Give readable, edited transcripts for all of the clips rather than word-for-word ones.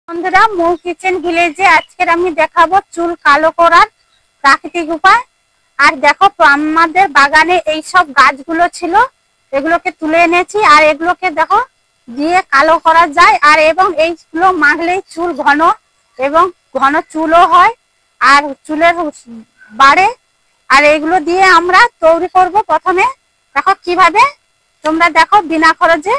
বন্ধুরা, মৌ কিচেন ভিলেজে আজকের আমি দেখাবো চুল কালো করার প্রাকৃতিক উপায়। আর দেখো, আমাদের বাগানে এই সব গাছগুলো ছিল, এগুলোকে তুলে এনেছি। আর এগুলোকে দেখো দিয়ে কালো করা যায়। আর এবং এইগুলো মাখলেই চুল ঘন এবং ঘন চুলও হয় আর চুলের বাড়ে। আর এইগুলো দিয়ে আমরা তৈরি করব। প্রথমে দেখো কিভাবে, তোমরা দেখো বিনা খরচে।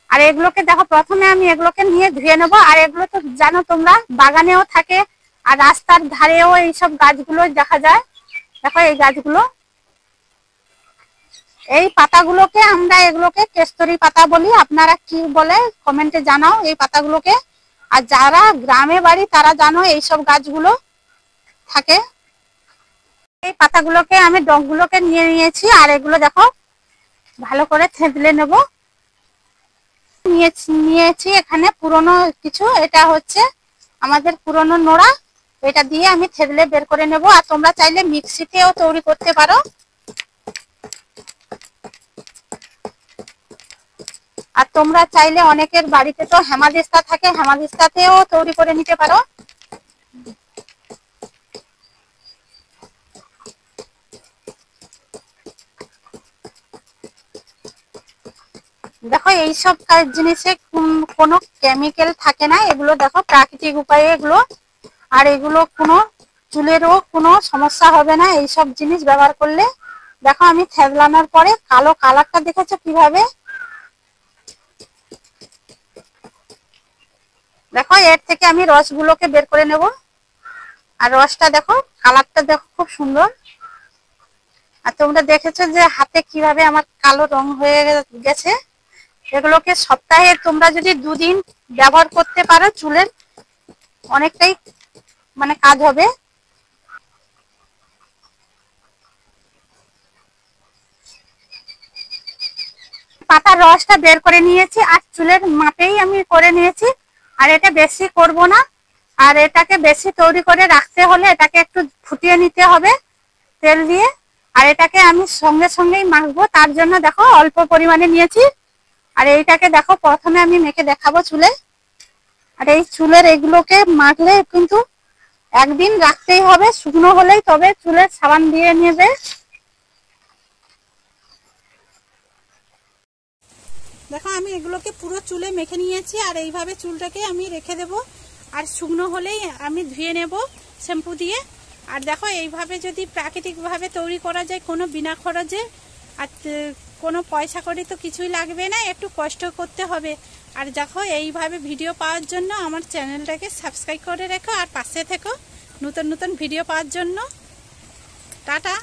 আর এগুলোকে দেখো, প্রথমে আমি এগুলোকে নিয়ে ধুয়ে নেবো। আর এগুলো তো জানো তোমরা, বাগানেও থাকে আর রাস্তার ধারেও এইসব গাছগুলো দেখা যায়। দেখো এই গাছগুলো, এই পাতাগুলোকে আমরা এগুলোকে কেস্তরি পাতা বলি। আপনারা কি বলে কমেন্টে জানাও এই পাতাগুলোকে। আর যারা গ্রামে বাড়ি তারা জানো এইসব গাছগুলো থাকে। এই পাতাগুলোকে আমি ডগগুলোকে নিয়ে নিয়েছি। আর এগুলো দেখো ভালো করে থেঁতলে নেবো। নিয়েছি এখানে পুরনো কিছু, এটা হচ্ছে আমাদের পুরনো নোড়া। এটা দিয়ে আমি থেতলে বের করে নেব। আর তোমরা চাইলে মিক্সিতেও তৈরি করতে পারো। আর তোমরা চাইলে অনেকের বাড়িতে তো হেমাদিস্তা থাকে, হেমাদিস্তাতেও তৈরি করে নিতে পারো। দেখো এইসব জিনিসে কোনো কেমিক্যাল থাকে না, এগুলো দেখো প্রাকৃতিক উপায়ে এগুলো। আর এগুলো কোনো চুলেরও কোনো সমস্যা হবে না এইসব জিনিস ব্যবহার করলে। দেখো আমি থেতলানোর পরে কালো কালারটা দেখেছো কিভাবে। দেখো এর থেকে আমি রসগুলোকে বের করে নেব। আর রসটা দেখো, কালারটা দেখো খুব সুন্দর। আর তোমরা দেখেছো যে হাতে কিভাবে আমার কালো রং হয়ে গেছে। এগুলোকে সপ্তাহে তোমরা যদি 2 দিন ব্যবহার করতে পারো, চুলের অনেকটাই কাজ হবে। পাতার রসটা বের করে নিয়েছি আর চুলের মাপেই আমি করে নিয়েছি। আর এটা বেশি করব না। আর এটাকে বেশি তৈরি করে রাখতে হলে এটাকে একটু ফুটিয়ে নিতে হবে তেল দিয়ে। আর এটাকে আমি সঙ্গে সঙ্গেই মাখবো, তার জন্য দেখো অল্প পরিমাণে নিয়েছি। আর এইটাকে দেখো প্রথমে আমি মেখে দেখাবো চুলে। আর এই চুলের এগুলোকে মাখলে কিন্তু একদিন রাখতেই হবে, শুকনো হলেই তবে চুলের সাবান দিয়ে নেবে। দেখো আমি এগুলোকে পুরো চুলে মেখে নিয়েছি। আর এইভাবে চুলটাকে আমি রেখে দেব। আর শুকনো হলেই আমি ধুয়ে নেব শ্যাম্পু দিয়ে। আর দেখো এইভাবে যদি প্রাকৃতিকভাবে তৈরি করা যায় কোনো বিনা খরচে, আর কোনো পয়সা করে তো কিছুই লাগবে না, একটু কষ্ট করতে হবে। আর দেখো এইভাবে ভিডিও পাওয়ার জন্য আমার চ্যানেলটাকে সাবস্ক্রাইব করে রেখো আর পাশে থেকো নতুন নতুন ভিডিও পাওয়ার জন্য। টাটা।